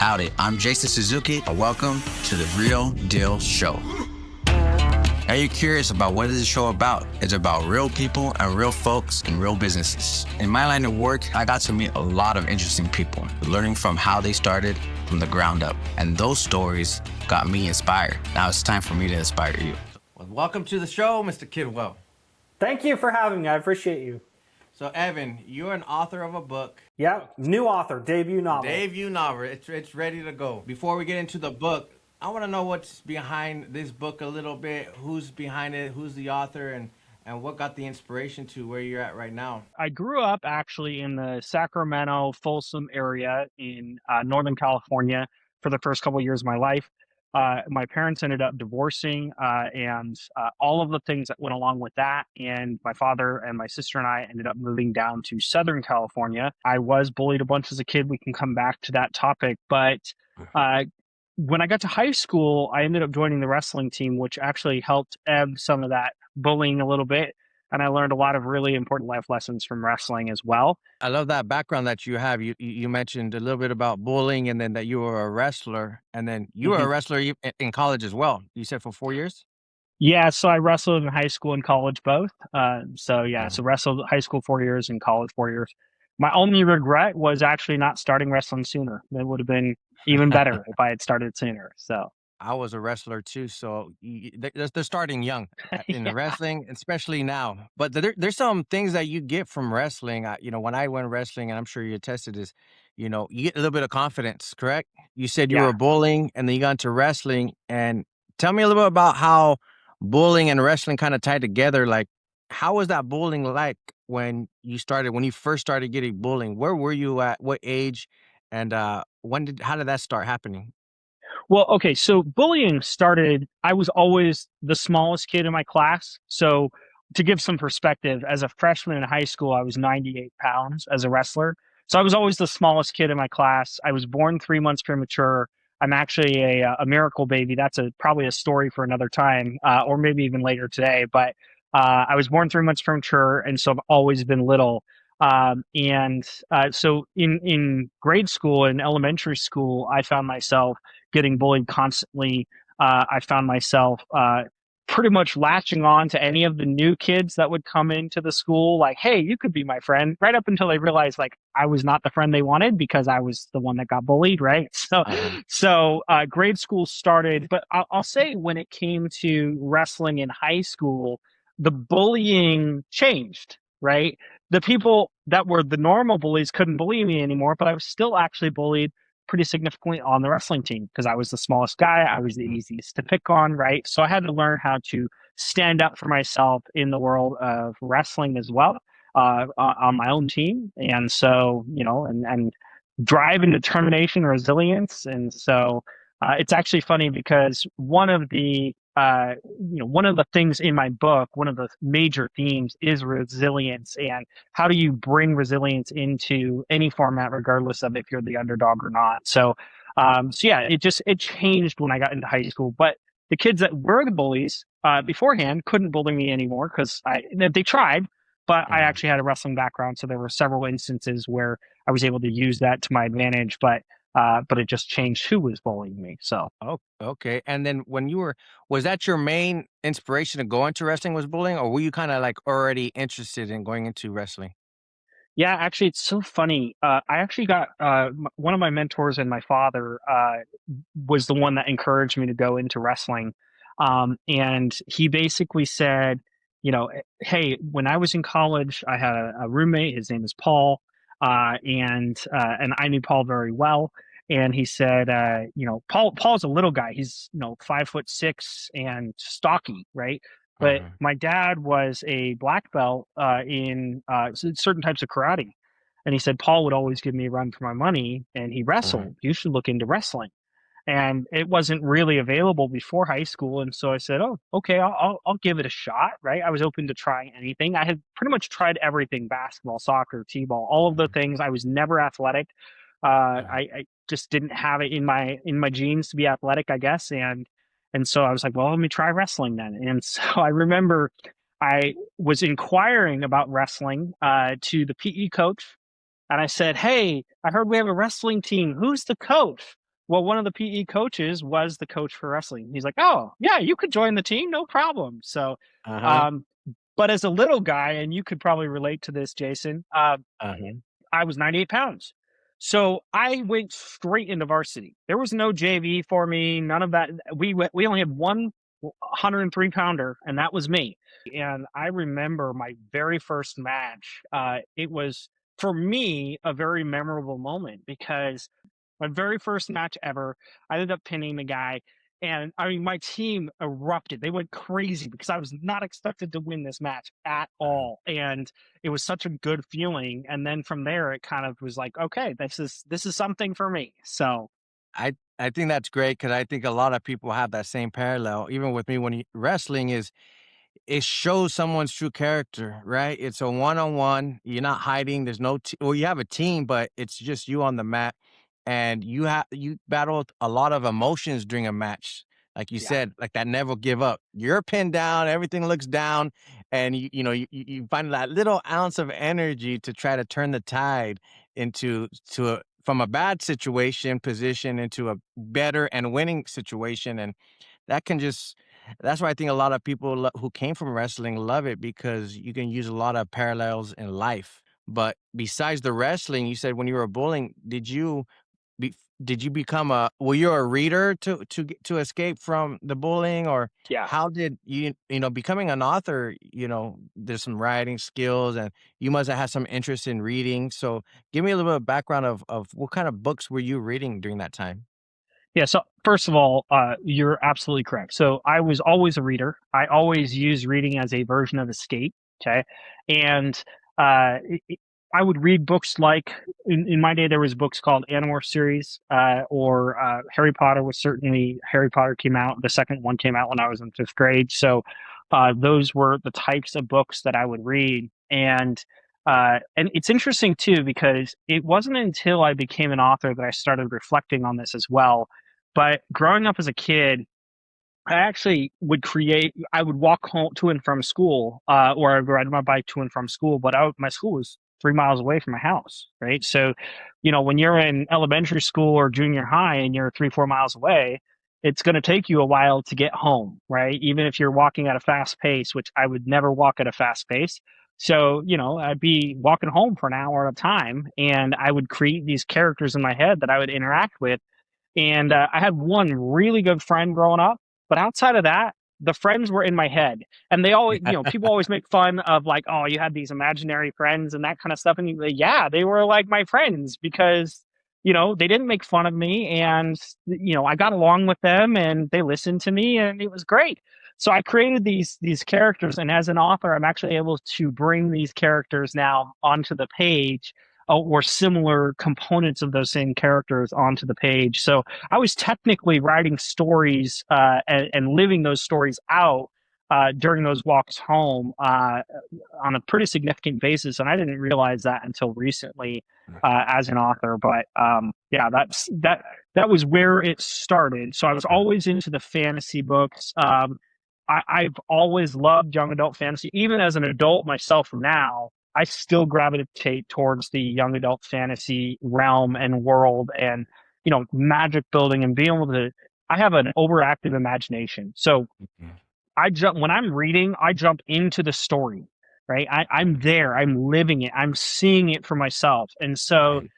Howdy, I'm Jason Suzuki, and welcome to The Real Deal Show. Are you curious about what is the show about? It's about real people and real folks and real businesses. In my line of work, I got to meet a lot of interesting people, learning from how they started from the ground up. And those stories got me inspired. Now it's time for me to inspire you. Well, welcome to the show, Mr. Kidwell. Thank you for having me. I appreciate you. So, Evan, you're an author of a book. Yeah, new author, debut novel. Debut novel. It's ready to go. Before we get into the book, I want to know what's behind this book a little bit. Who's behind it? Who's the author? And what got the inspiration to where you're at right now? I grew up actually in the Sacramento, Folsom area in Northern California for the first couple of years of my life. My parents ended up divorcing and all of the things that went along with that. And my father and my sister and I ended up moving down to Southern California. I was bullied a bunch as a kid. We can come back to that topic. But when I got to high school, I ended up joining the wrestling team, which actually helped ebb some of that bullying a little bit. And I learned a lot of really important life lessons from wrestling as well. I love that background that you have. You mentioned a little bit about bullying and then that you were a wrestler. And then you were a wrestler in college as well. You said for 4 years? Yeah, so I wrestled in high school and college both. So wrestled high school 4 years and college 4 years. My only regret was actually not starting wrestling sooner. That would have been even better if I had started sooner. So I was a wrestler too, so they're starting young in the wrestling, especially now. But there's some things that you get from wrestling. When I went wrestling, and I'm sure you attested this, you get a little bit of confidence, correct? You said you were bullying, and then you got into wrestling. And tell me a little bit about how bullying and wrestling kind of tied together. Like, how was that bullying like when you first started getting bullying? Where were you at? What age? And how did that start happening? Well, okay, so bullying started, I was always the smallest kid in my class. So to give some perspective, as a freshman in high school, I was 98 pounds as a wrestler. So I was always the smallest kid in my class. I was born 3 months premature. I'm actually a miracle baby. That's probably a story for another time, or maybe even later today. But I was born 3 months premature, and so I've always been little. So in grade school and elementary school, I found myself getting bullied constantly. I found myself pretty much latching on to any of the new kids that would come into the school, like, hey, you could be my friend, right up until they realized like I was not the friend they wanted because I was the one that got bullied, right? So grade school started, but I'll say when it came to wrestling in high school, the bullying changed, right? The people that were the normal bullies couldn't bully me anymore, but I was still actually bullied pretty significantly on the wrestling team because I was the smallest guy. I was the easiest to pick on, right? So I had to learn how to stand up for myself in the world of wrestling as well, on my own team. And so, and drive and determination, resilience. And so it's actually funny because one of the things in my book, one of the major themes is resilience and how do you bring resilience into any format, regardless of if you're the underdog or not. So it changed when I got into high school. But the kids that were the bullies beforehand couldn't bully me anymore because they tried, but I actually had a wrestling background. So there were several instances where I was able to use that to my advantage, but it just changed who was bullying me. So. Oh, okay. And then was that your main inspiration to go into wrestling was bullying, or were you kind of like already interested in going into wrestling? Yeah, actually, it's so funny. I actually got one of my mentors and my father was the one that encouraged me to go into wrestling. And he basically said, hey, when I was in college, I had a roommate. His name is Paul. And I knew Paul very well. And he said, Paul's a little guy. He's, 5'6" and stocky, right? But my dad was a black belt in certain types of karate. And he said, Paul would always give me a run for my money and he wrestled. You should look into wrestling. And it wasn't really available before high school. And so I said, oh, okay, I'll give it a shot, right? I was open to trying anything. I had pretty much tried everything: basketball, soccer, t-ball, all of the things. I was never athletic. I just didn't have it in my genes to be athletic, I guess. And so I was like, well, let me try wrestling then. And so I remember I was inquiring about wrestling to the PE coach. And I said, hey, I heard we have a wrestling team. Who's the coach? Well, one of the PE coaches was the coach for wrestling. He's like, "Oh, yeah, you could join the team, no problem." So, Uh-huh. um, but as a little guy, and you could probably relate to this, Jason, Uh-huh. I was 98 pounds. So I went straight into varsity. There was no JV for me, none of that. We only had one 103 pounder, and that was me. And I remember my very first match. It was, for me, a very memorable moment because my very first match ever, I ended up pinning the guy. And I mean, my team erupted. They went crazy because I was not expected to win this match at all. And it was such a good feeling. And then from there, it kind of was like, okay, this is something for me. So I think that's great because I think a lot of people have that same parallel. Even with me, when wrestling is, it shows someone's true character, right? It's a one-on-one. You're not hiding. There's no well, you have a team, but it's just you on the mat, and you battle a lot of emotions during a match. Like you yeah. said, like that never give up. You're pinned down, everything looks down, and you find that little ounce of energy to try to turn the tide from a bad position into a better and winning situation. And that can just that's why I think a lot of people who came from wrestling love it, because you can use a lot of parallels in life. But besides the wrestling, you said when you were bowling, be, did you become were you a reader to escape from the bullying, or Yeah. how did becoming an author, there's some writing skills, and you must have had some interest in reading. So give me a little bit of background of what kind of books were you reading during that time? Yeah. So first of all, you're absolutely correct. So I was always a reader. I always used reading as a version of escape. Okay. And I would read books like in my day, there was books called Animorph series, or Harry Potter was certainly Harry Potter came out. The second one came out when I was in fifth grade. So those were the types of books that I would read. And it's interesting too, because it wasn't until I became an author that I started reflecting on this as well. But growing up as a kid, I actually I would walk home to and from school, or I'd ride my bike to and from school, but my school was 3 miles away from my house, right? So, when you're in elementary school or junior high and you're 3, 4 miles away, it's going to take you a while to get home, right? Even if you're walking at a fast pace, which I would never walk at a fast pace. So, I'd be walking home for an hour at a time, and I would create these characters in my head that I would interact with. And I had one really good friend growing up, but outside of that, the friends were in my head. And they always, people always make fun of like, oh, you had these imaginary friends and that kind of stuff. And yeah, they were like my friends because, they didn't make fun of me, and, I got along with them and they listened to me, and it was great. So I created these characters, and as an author, I'm actually able to bring these characters now onto the page, or similar components of those same characters onto the page. So I was technically writing stories, and living those stories out during those walks home, on a pretty significant basis, and I didn't realize that until recently as an author. But yeah, that was where it started. So I was always into the fantasy books. I've always loved young adult fantasy, even as an adult myself now. I still gravitate towards the young adult fantasy realm and world, and magic building, and being able to. I have an overactive imagination, so when I'm reading, I jump into the story, right? I'm there, I'm living it, I'm seeing it for myself, and so Right.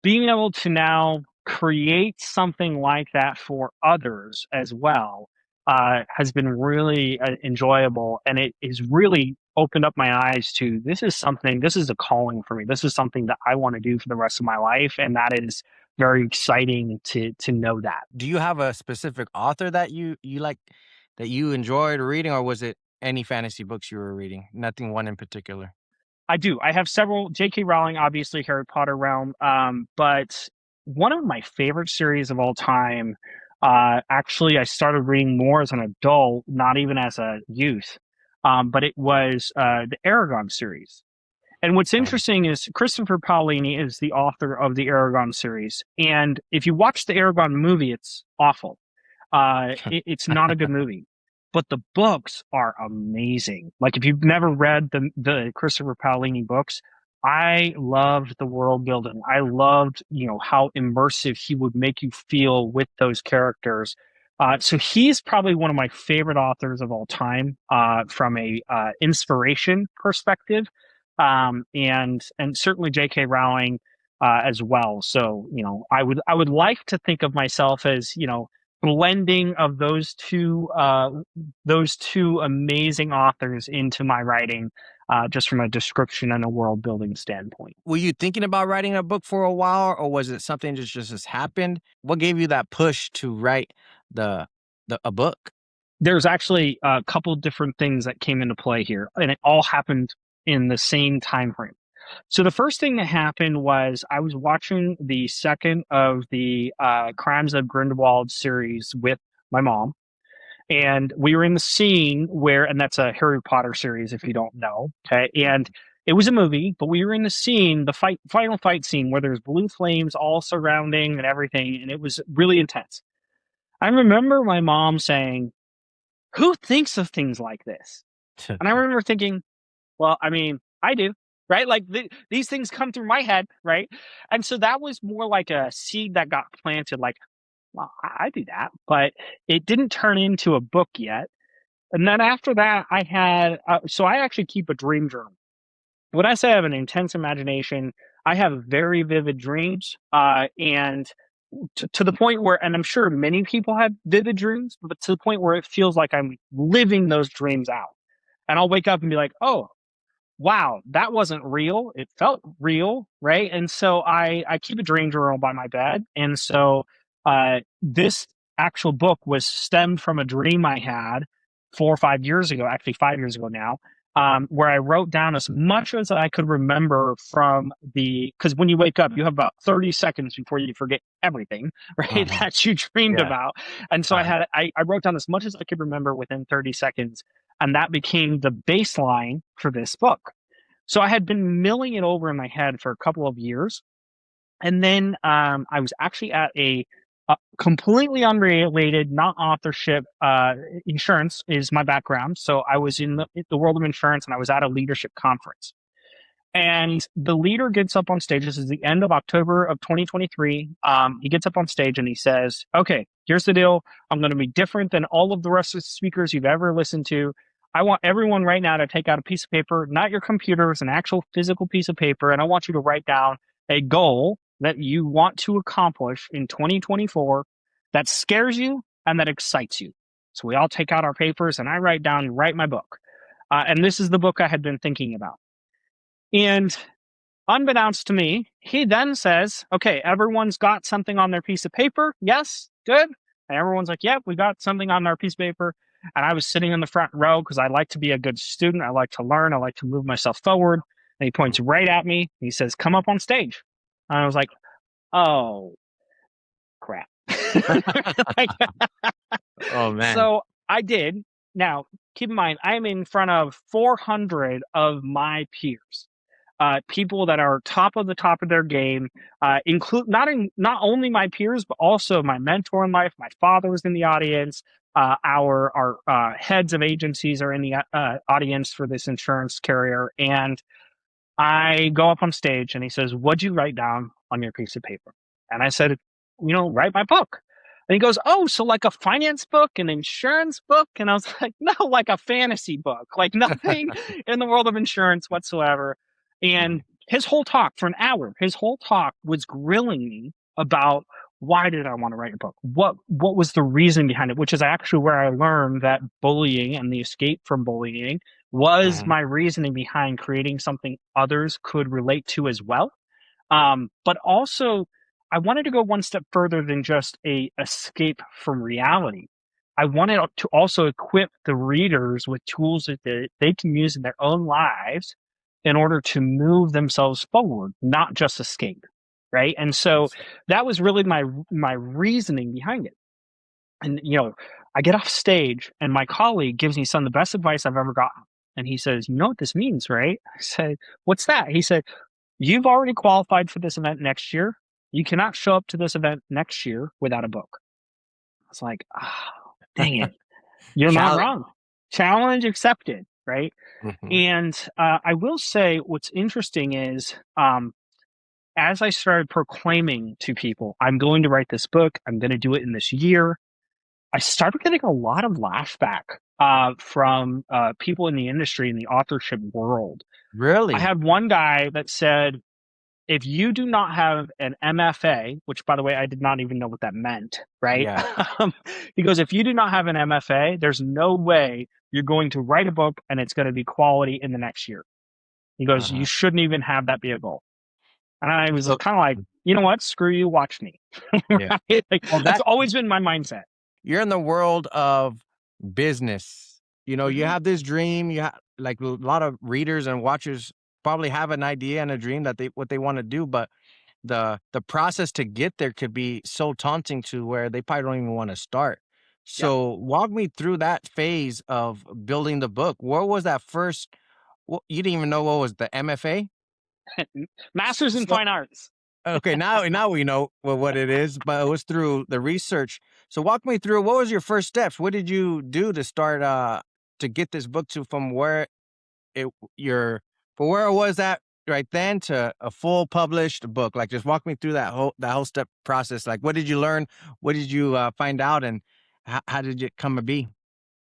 being able to now create something like that for others as well has been really enjoyable, and it has really opened up my eyes to this is a calling for me. This is something that I want to do for the rest of my life, and that is very exciting to know that. Do you have a specific author that you like, that you enjoyed reading, or was it any fantasy books you were reading? Nothing one in particular. I do. I have several. J.K. Rowling, obviously, Harry Potter realm. But one of my favorite series of all time, actually, I started reading more as an adult, not even as a youth. But it was the Aragon series. And what's interesting is Christopher Paolini is the author of the Aragon series. And if you watch the Aragon movie, it's awful. It's not a good movie, but the books are amazing. Like if you've never read the Christopher Paolini books, I loved the world building. I loved, how immersive he would make you feel with those characters. So he's probably one of my favorite authors of all time, from a inspiration perspective, and certainly J.K. Rowling as well. So I would like to think of myself as blending of those two amazing authors into my writing, just from a description and a world building standpoint. Were you thinking about writing a book for a while, or was it something that just happened? What gave you that push to write the a book? There's actually a couple different things that came into play here, and it all happened in the same time frame. So the first thing that happened was I was watching the second of the Crimes of Grindelwald series with my mom, and we were in the scene where, and that's a Harry Potter series if you don't know, okay? And it was a movie, but we were in the scene, the final fight scene where there's blue flames all surrounding and everything, and it was really intense. I remember my mom saying, "Who thinks of things like this?" And I remember thinking, well, I mean, I do, right? Like these things come through my head, right? And so that was more like a seed that got planted, like, well, I do that, but it didn't turn into a book yet. And then after that, I had, so I actually keep a dream journal. When I say I have an intense imagination, I have very vivid dreams, and to the point where, and I'm sure many people have vivid dreams, but to the point where it feels like I'm living those dreams out. And I'll wake up and be like, oh, wow, that wasn't real. It felt real, right? And so I keep a dream journal by my bed. And so this actual book was stemmed from a dream I had 4 or 5 years ago, actually 5 years ago now, where I wrote down as much as I could remember from because when you wake up, you have about 30 seconds before you forget everything, right? That you dreamed about. And so I wrote down as much as I could remember within 30 seconds. And that became the baseline for this book. So I had been milling it over in my head for a couple of years. And then I was actually at a completely unrelated, not authorship, insurance is my background. So I was in the world of insurance, and I was at a leadership conference. And the leader gets up on stage. This is the end of October of 2023. He gets up on stage and he says, okay, here's the deal. I'm going to be different than all of the rest of the speakers you've ever listened to. I want everyone right now to take out a piece of paper, not your computers, an actual physical piece of paper. And I want you to write down a goal that you want to accomplish in 2024 that scares you and that excites you. So we all take out our papers and I write my book. And this is the book I had been thinking about. And unbeknownst to me, he then says, okay, everyone's got something on their piece of paper. Yes, good. And everyone's like, yep, we got something on our piece of paper. And I was sitting in the front row because I like to be a good student. I like to learn. I like to move myself forward. And he points right at me. He says, come up on stage. And I was like, oh, crap. Oh, man. So I did. Now, keep in mind, I'm in front of 400 of my peers. People that are top of their game, include not only my peers, but also my mentor in life. My father was in the audience. Our heads of agencies are in the audience for this insurance carrier. And I go up on stage and he says, what'd you write down on your piece of paper? And I said, write my book. And he goes, oh, so like a finance book, an insurance book? And I was like, no, like a fantasy book, like nothing in the world of insurance whatsoever. And his whole talk for an hour, was grilling me about why did I want to write a book? What was the reason behind it? Which is actually where I learned that bullying and the escape from bullying was my reasoning behind creating something others could relate to as well. But also, I wanted to go one step further than just a escape from reality. I wanted to also equip the readers with tools that they can use in their own lives in order to move themselves forward, not just escape, right? And so that was really my reasoning behind it. And, I get off stage and my colleague gives me some of the best advice I've ever gotten. And he says, you know what this means, right? I said, what's that? He said, you've already qualified for this event next year. You cannot show up to this event next year without a book. I was like, dang it. You're not wrong. Challenge accepted, right? Mhm. And I will say what's interesting is as I started proclaiming to people, I'm going to write this book, I'm going to do it in this year, I started getting a lot of lashback from people in the industry, in the authorship world. I Really? had one guy that said, if you do not have an MFA, which by the way, I did not even know what that meant, right? Yeah. He goes, if you do not have an MFA, there's no way you're going to write a book and it's going to be quality in the next year. He goes, you Uh-huh. shouldn't even have that be a goal. And I was So kind of like, you know what? Screw you, watch me. yeah. Right? Like, Well, that's that always been my mindset. you're in the world of business. You know, you Mhm. have this dream. You have like a lot of readers and watchers probably have an idea and a dream that they want to do, but the process to get there could be so taunting to where they probably don't even want to start. Yep. So walk me through that phase of building the book. What was that first? You didn't even know what was the MFA? Masters in So Fine Arts. okay, now we know what it is, but it was through the research. So walk me through what was your first steps? What did you do to start to get this book to from where it your for where it was at right then to a full published book? Like just walk me through that whole step process. Like what did you learn? What did you find out and how did it come to be?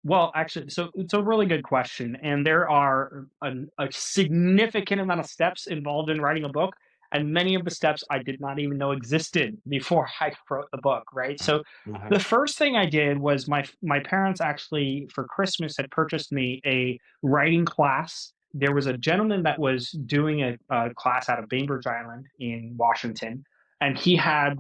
Well, actually, so it's a really good question, and there are a significant amount of steps involved in writing a book, and many of the steps I did not even know existed before I wrote the book. Right. So, Uh-huh. the first thing I did was my parents actually for Christmas had purchased me a writing class. There was a gentleman that was doing a class out of Bainbridge Island in Washington, and he had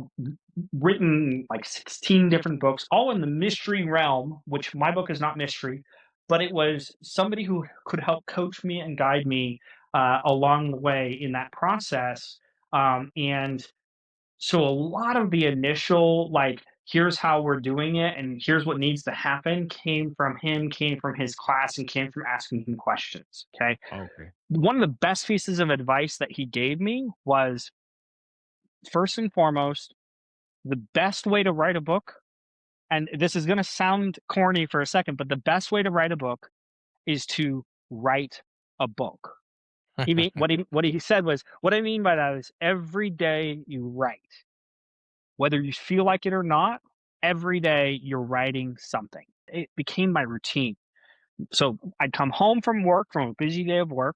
written like 16 different books, all in the mystery realm, which my book is not mystery, but it was somebody who could help coach me and guide me along the way in that process. And so a lot of the initial, like, here's how we're doing it and here's what needs to happen came from him, came from his class, and came from asking him questions. Okay. Okay. One of the best pieces of advice that he gave me was first and foremost, the best way to write a book, and this is going to sound corny for a second, but the best way to write a book is to write a book. What he said was, what I mean by that is every day you write, whether you feel like it or not, every day you're writing something. It became my routine. So I'd come home from work, from a busy day of work,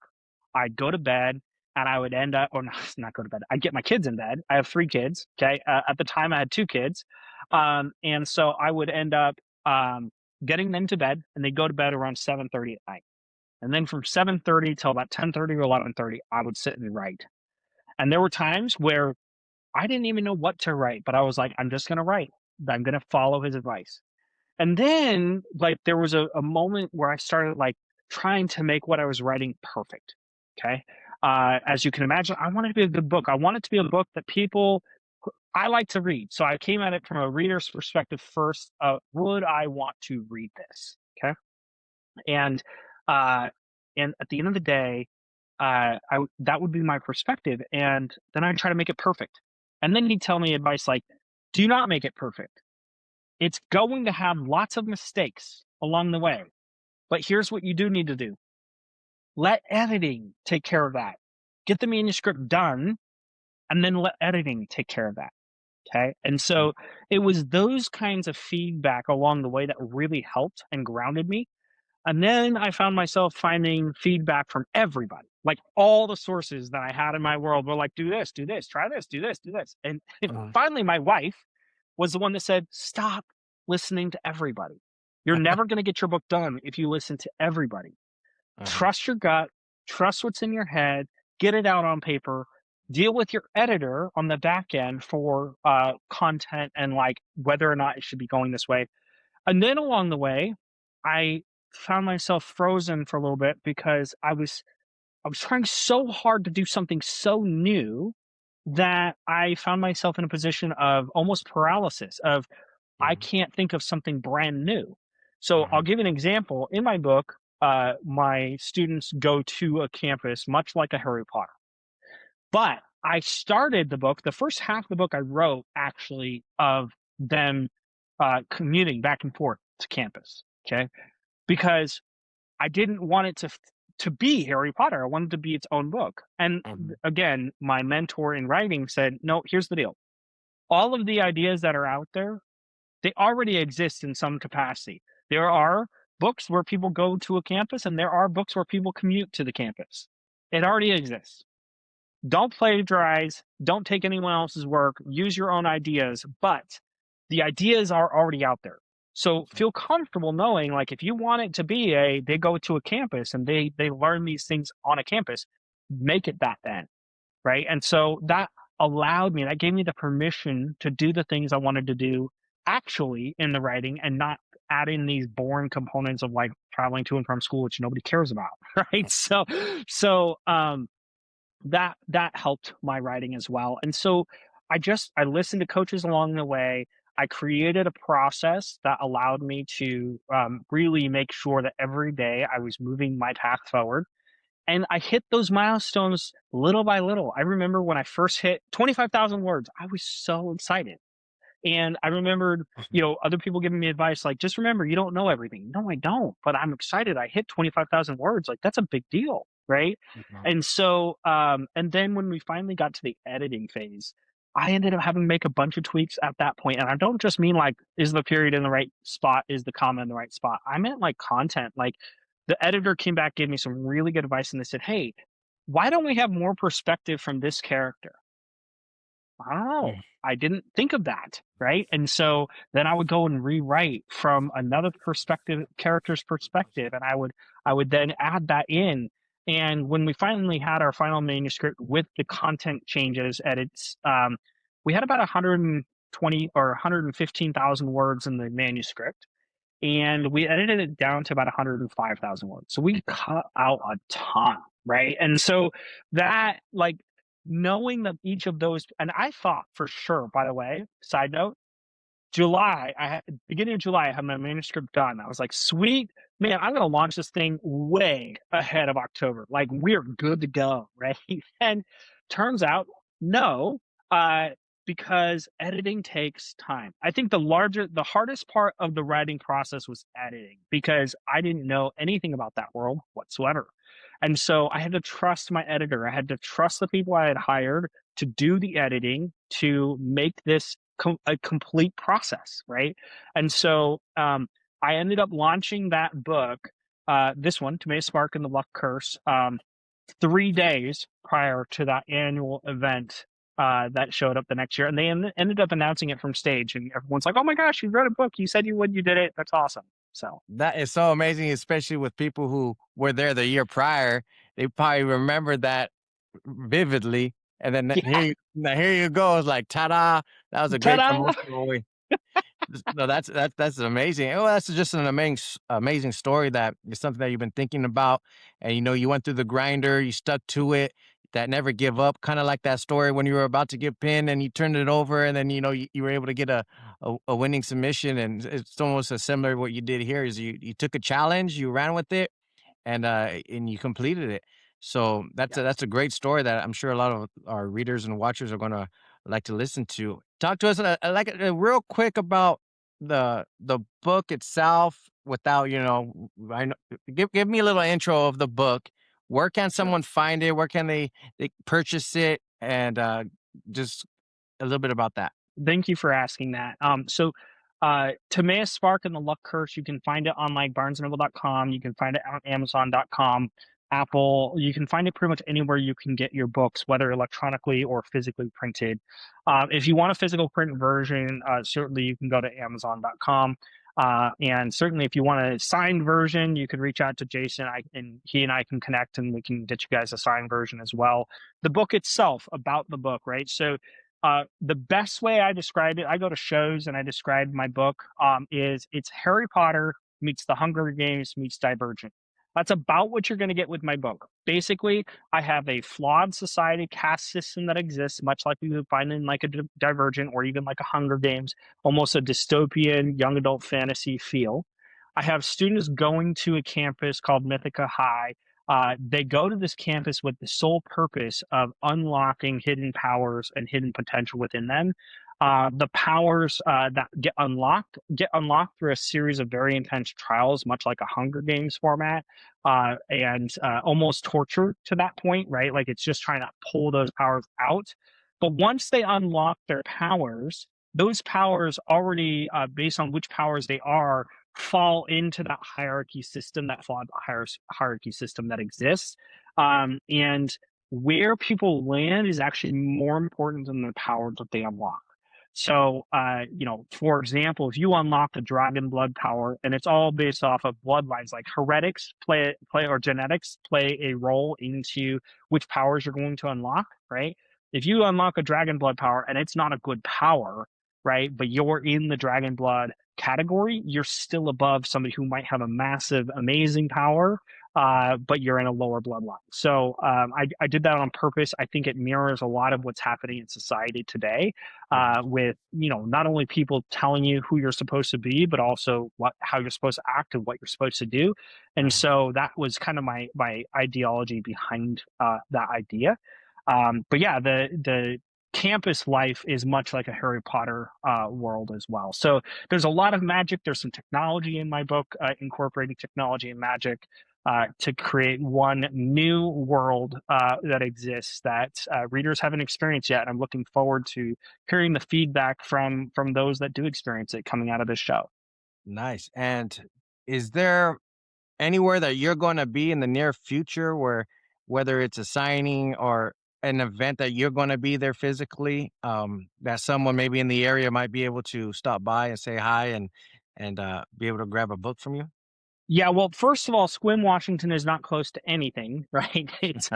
I'd go to bed, and I would end up, or not go to bed. I'd get my kids in bed. I have 3 kids. Okay, at the time I had 2 kids, and so I would end up getting them to bed, and they'd go to bed around 7:30 at night. And then from 7:30 till about 10:30 or 11:30, I would sit and write. And there were times where I didn't even know what to write, but I was like, I'm just going to write. I'm going to follow his advice. And then, like, there was a moment where I started, like, trying to make what I was writing perfect, okay? As you can imagine, I want it to be a good book. I want it to be a book that people I like to read. So I came at it from a reader's perspective first. Would I want to read this? Okay. And uh, and at the end of the day, that would be my perspective. And then I try to make it perfect. And then he'd tell me advice like, do not make it perfect. It's going to have lots of mistakes along the way. But here's what you do need to do. Let editing take care of that. Get the manuscript done and then let editing take care of that. Okay. And so it was those kinds of feedback along the way that really helped and grounded me. And then I found myself finding feedback from everybody. Like all the sources that I had in my world were like, do this, try this, do this, do this. And Uh-huh. finally, my wife was the one that said, stop listening to everybody. You're never going to get your book done if you listen to everybody. Uh-huh. Trust your gut, trust what's in your head, get it out on paper, deal with your editor on the back end for content and like whether or not it should be going this way. And then along the way, I found myself frozen for a little bit because I was trying so hard to do something so new that I found myself in a position of almost paralysis of I Mhm. can't think of something brand new. So I'll Uh-huh. give you an example. In my book, my students go to a campus much like a Harry Potter. But I started the book, the first half of the book I wrote actually of them commuting back and forth to campus. Okay. Because I didn't want it to be Harry Potter. I wanted it to be its own book. And again, my mentor in writing said, no, here's the deal. All of the ideas that are out there, they already exist in some capacity. There are books where people go to a campus, and there are books where people commute to the campus. It already exists. Don't plagiarize. Don't take anyone else's work. Use your own ideas, but the ideas are already out there. So feel comfortable knowing, like, if you want it to be they go to a campus and they learn these things on a campus, make it that then, right? And so that gave me the permission to do the things I wanted to do actually in the writing, and not add in these boring components of like traveling to and from school, which nobody cares about, right? So that helped my writing as well. And so I listened to coaches along the way. I created a process that allowed me to really make sure that every day I was moving my path forward. And I hit those milestones little by little. I remember when I first hit 25,000 words, I was so excited. And I remembered, other people giving me advice like, just remember, you don't know everything. No, I don't, but I'm excited. I hit 25,000 words. Like, that's a big deal, right? And so, and then when we finally got to the editing phase, I ended up having to make a bunch of tweaks at that point. And I don't just mean like, is the period in the right spot? Is the comma in the right spot? I meant like content. Like, the editor came back, gave me some really good advice, and they said, hey, why don't we have more perspective from this character? I don't know. I didn't think of that, right? And so then I would go and rewrite from another character's perspective, and I would then add that in. And when we finally had our final manuscript with the content changes, edits, we had about 120 or 115,000 words in the manuscript, and we edited it down to about 105,000 words. So we cut out a ton, right? And so that, like, knowing that each of those, and I thought for sure, by the way, side note, beginning of July, I had my manuscript done. I was like, sweet, man, I'm going to launch this thing way ahead of October. Like, we're good to go, right? And turns out, no, because editing takes time. I think the hardest part of the writing process was editing, because I didn't know anything about that world whatsoever. And so I had to trust my editor. I had to trust the people I had hired to do the editing to make this a complete process, right? And so I ended up launching that book, this one, Timeaous Spark and the Luck Curse, 3 days prior to that annual event that showed up the next year. And they ended up announcing it from stage. And everyone's like, oh my gosh, you wrote a book. You said you would. You did it. That's awesome. So that is so amazing, especially with people who were there the year prior. They probably remember that vividly. And then here you go. It's like, ta-da. That was a great promotional way. No, that's amazing. Oh, that's just an amazing story. That is something that you've been thinking about, and you went through the grinder, you stuck to it, that never give up. Kind of like that story when you were about to get pinned and you turned it over, and then you were able to get a winning submission. And it's almost a similar to what you did here. Is you took a challenge, you ran with it, and you completed it. So that's a great story that I'm sure a lot of our readers and watchers are going to like to listen to. Talk to us real quick about the book itself, without give me a little intro of the book. Where can someone find it? Where can they purchase it? And just a little bit about that. Thank you for asking that. So Timeaous Spark and the Luck Curse, you can find it on like barnesandnoble.com. You can find it on amazon.com, Apple. You can find it pretty much anywhere you can get your books, whether electronically or physically printed. If you want a physical print version, certainly you can go to amazon.com. And certainly if you want a signed version, you can reach out to Jason, and he and I can connect, and we can get you guys a signed version as well. The book itself, about the book, right? So the best way I describe it, I go to shows and I describe my book, is it's Harry Potter meets the Hunger Games meets Divergent. That's about what you're going to get with my book. Basically, I have a flawed society caste system that exists, much like you would find in like a Divergent or even like a Hunger Games, almost a dystopian young adult fantasy feel. I have students going to a campus called Mythica High. They go to this campus with the sole purpose of unlocking hidden powers and hidden potential within them. The powers that get unlocked through a series of very intense trials, much like a Hunger Games format, and almost torture to that point, right? Like it's just trying to pull those powers out. But once they unlock their powers, those powers already, based on which powers they are, fall into that hierarchy system, that flawed hierarchy system that exists. And where people land is actually more important than the power that they unlock. So, for example, if you unlock the dragon blood power, and it's all based off of bloodlines, like heretics play or genetics play a role into which powers you're going to unlock, right? If you unlock a dragon blood power and it's not a good power, right, but you're in the dragon blood category, you're still above somebody who might have a massive, amazing power, but you're in a lower bloodline. So I did that on purpose. I think it mirrors a lot of what's happening in society today, with not only people telling you who you're supposed to be, but also how you're supposed to act and what you're supposed to do. And so that was kind of my ideology behind that idea. But yeah, the campus life is much like a Harry Potter world as well. So there's a lot of magic. There's some technology in my book, incorporating technology and magic to create one new world that exists that readers haven't experienced yet. And I'm looking forward to hearing the feedback from those that do experience it coming out of this show. Nice. And is there anywhere that you're going to be in the near future where, whether it's a signing or an event that you're going to be there physically, that someone maybe in the area might be able to stop by and say hi and be able to grab a book from you? Yeah, well, first of all, Sequim, Washington is not close to anything, right? It's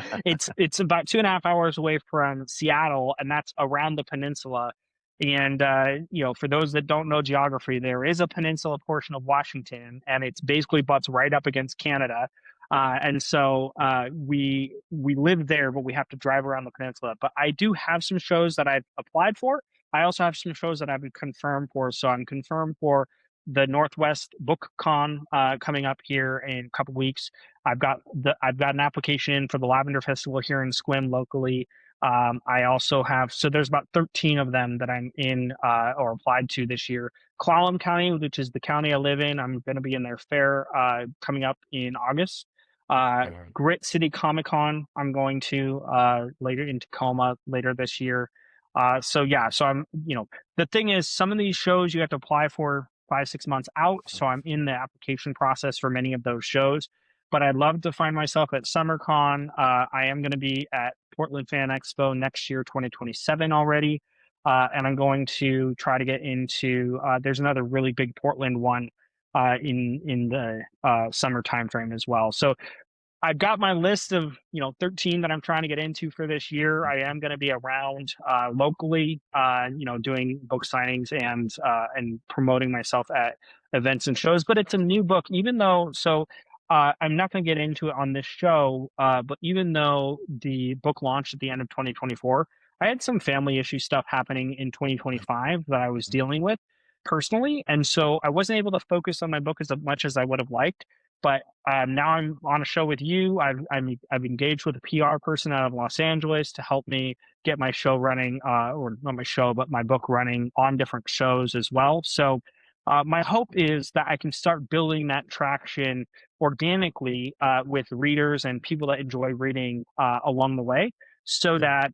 about 2.5 hours away from Seattle, and that's around the peninsula. And for those that don't know geography, there is a peninsula portion of Washington, and it's basically butts right up against Canada. And so we live there, but we have to drive around the peninsula. But I do have some shows that I've applied for. I also have some shows that I've been confirmed for. So I'm confirmed for the Northwest Book Con coming up here in a couple weeks. I've got an application in for the Lavender Festival here in Sequim locally. I also have, so there's about 13 of them that I'm in or applied to this year. Clallam County, which is the county I live in, I'm going to be in their fair coming up in August. Grit City Comic Con, I'm going to later in Tacoma later this year. So I'm, the thing is, some of these shows you have to apply for 5-6 months out. So I'm in the application process for many of those shows. But I'd love to find myself at SummerCon. I am going to be at Portland Fan Expo next year, 2027 already. And I'm going to try to get into, there's another really big Portland one in the summer timeframe as well. So I've got my list of 13 that I'm trying to get into for this year. I am going to be around locally, doing book signings and promoting myself at events and shows. But it's a new book, even though. So I'm not going to get into it on this show. But even though the book launched at the end of 2024, I had some family issue stuff happening in 2025 that I was dealing with personally, and so I wasn't able to focus on my book as much as I would have liked. But now I'm on a show with you. I've engaged with a PR person out of Los Angeles to help me get my show running, or not my show, but my book running on different shows as well. So my hope is that I can start building that traction organically with readers and people that enjoy reading along the way, so that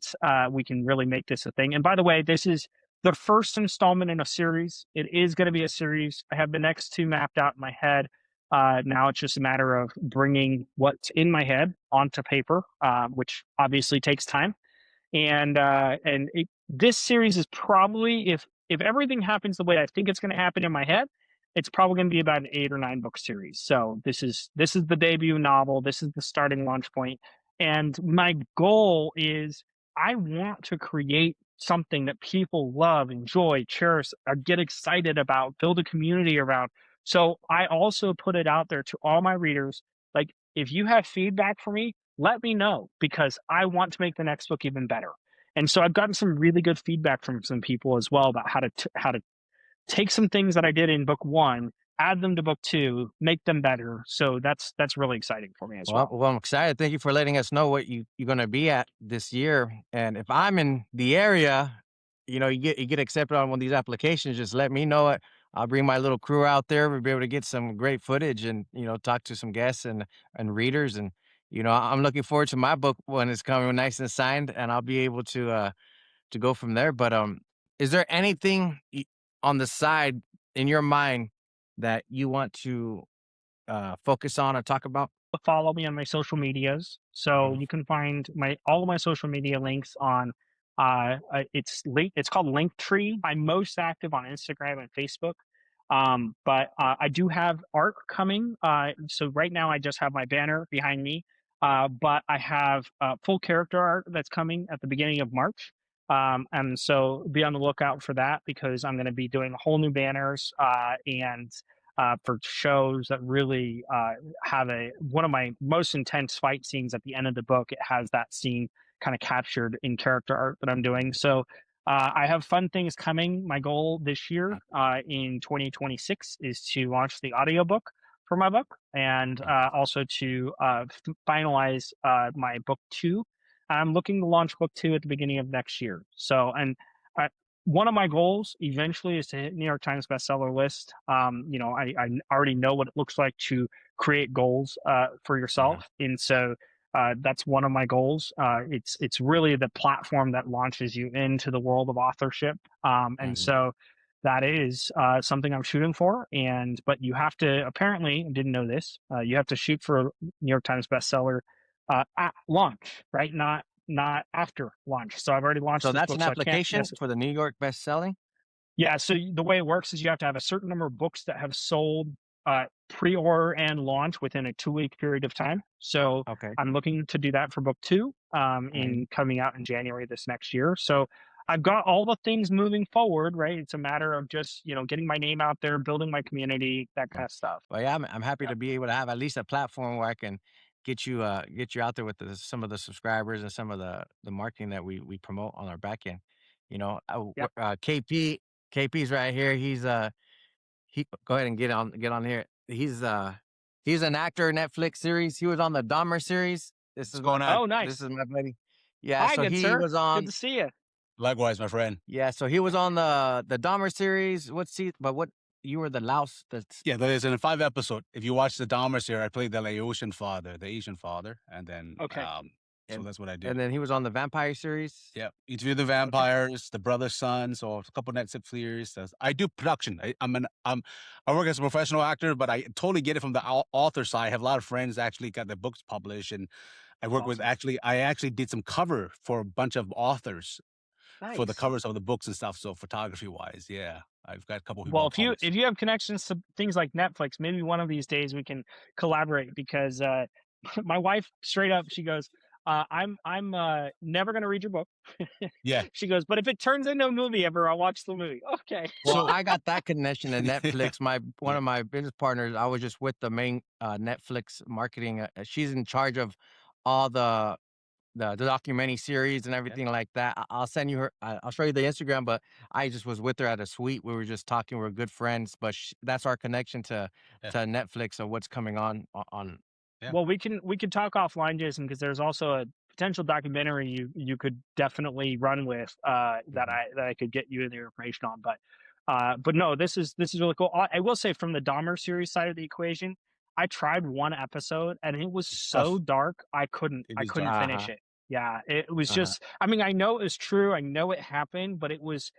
we can really make this a thing. And by the way, this is the first installment in a series. It is going to be a series. I have the next two mapped out in my head. Now it's just a matter of bringing what's in my head onto paper, which obviously takes time. And this series is probably, if everything happens the way I think it's going to happen in my head, it's probably going to be about an 8 or 9 book series. So this is the debut novel. This is the starting launch point. And my goal is I want to create something that people love, enjoy, cherish, or get excited about, build a community around. So I also put it out there to all my readers. Like, if you have feedback for me, let me know, because I want to make the next book even better. And so I've gotten some really good feedback from some people as well about how to take some things that I did in book 1, add them to book 2, make them better. So that's really exciting for me as well. Well, I'm excited. Thank you for letting us know what you're going to be at this year. And if I'm in the area you get accepted on one of these applications, just let me know it. I'll bring my little crew out there. We'll be able to get some great footage and talk to some guests and readers. And I'm looking forward to my book when it's coming nice and signed, and I'll be able to go from there. But is there anything on the side in your mind that you want to focus on or talk about? Follow me on my social medias. So Mhm. you can find all of my social media links on it's called Linktree. I'm most active on Instagram and Facebook. But I do have art coming. So right now I just have my banner behind me. But I have full character art that's coming at the beginning of March. And so be on the lookout for that, because I'm going to be doing whole new banners and for shows that really have one of my most intense fight scenes at the end of the book. It has that scene kind of captured in character art that I'm doing. So I have fun things coming. My goal this year in 2026 is to launch the audiobook for my book, and also to finalize my book 2. I'm looking to launch book 2 at the beginning of next year. So, and one of my goals eventually is to hit New York Times bestseller list. I already know what it looks like to create goals for yourself, and so that's one of my goals. It's really the platform that launches you into the world of authorship, and so that is something I'm shooting for. But you have to, apparently, I didn't know this. You have to shoot for a New York Times bestseller at launch, right? Not after launch. So I've already launched So this that's book, an so I can't application for the New York best-selling? Yeah, so the way it works is you have to have a certain number of books that have sold pre-order and launch within a 2-week period of time. So Okay. I'm looking to do that for book 2 in coming out in January this next year. So I've got all the things moving forward, right? It's a matter of just, getting my name out there, building my community, that kind of stuff. Well, yeah, I'm happy to be able to have at least a platform where I can get you out there with some of the subscribers and some of the marketing that we promote on our back end. Yep. KP's right here. He go ahead and get on here. He's an actor, Netflix series. He was on the Dahmer series. This is going on? Oh, nice. This is my buddy. Yeah, Hi, so good he sir. was Good on. to see you. Likewise, my friend. Yeah, so he was on the Dahmer series. What you were the louse? Yeah, there's in a 5 episode. If you watch the Dahmer series, I played the Laotian father, the Asian father, and then Okay. so that's what I did. And then he was on the vampire series. Yeah, Interview the Vampires, the Brother's Son, so a couple Netflix series. I do production. I work as a professional actor, but I totally get it from the author side. I have a lot of friends that actually got their books published, and I work with I actually did some cover for a bunch of authors for the Nice. covers of the books and stuff. So photography wise, yeah, I've got a couple people. Well, if you have connections to things like Netflix, maybe one of these days we can collaborate, because my wife straight up, she goes, I'm never going to read your book. Yeah. She goes, but if it turns into a movie ever, I'll watch the movie. Okay. Well, I got that connection to Netflix. One of my business partners, I was just with the main Netflix marketing. She's in charge of all the documentary series and everything like that. I'll send you her. I'll show you the Instagram. But I just was with her at a suite. We were just talking. We're good friends. But that's our connection to Netflix of what's coming on. Yeah. Well, we can talk offline, Jason, because there's also a potential documentary you could definitely run with that I could get you the information on. But no, this is really cool. I will say, from the Dahmer series side of the equation, I tried one episode and it was so dark I couldn't finish it. Yeah, it was just. I mean, I know it's true. I know it happened, but it was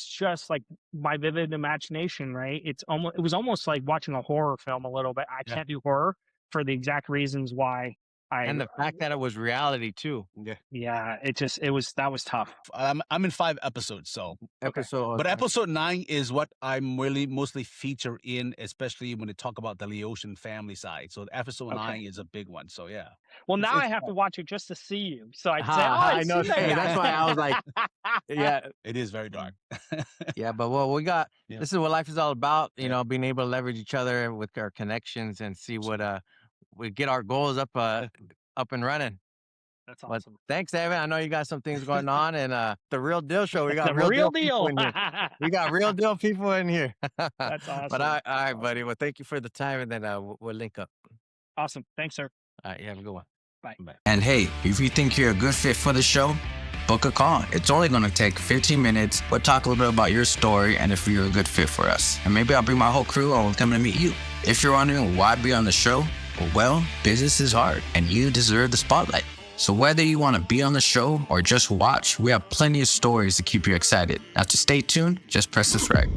just like my vivid imagination, right? It was almost like watching a horror film a little bit. I can't do horror for the exact reasons why and the fact that it was reality too. Yeah, that was tough. I'm in 5 episodes, so but episode 9 is what I'm really mostly feature in, especially when they talk about the Laotian family side. So episode 9 is a big one. So yeah. Well, now I have to watch it just to see you. So I'd say, I know. That's why I was like, yeah, it is very dark. Yeah, but we got. This is what life is all about. Being able to leverage each other with our connections and see what we get our goals up and running. That's awesome. But thanks, Evan. I know you got some things going on, and the Real Deal Show. We got the real deal. In here. We got real deal people in here. That's awesome. But all right, buddy. Well, thank you for the time, and then we'll link up. Awesome. Thanks, sir. All right, you have a good one. Bye. And hey, if you think you're a good fit for the show, book a call. It's only going to take 15 minutes. We'll talk a little bit about your story and if you're a good fit for us. And maybe I'll bring my whole crew and we'll come to meet you. If you're wondering why be on the show, well, business is hard and you deserve the spotlight. So whether you want to be on the show or just watch, we have plenty of stories to keep you excited. Now to stay tuned, just press subscribe.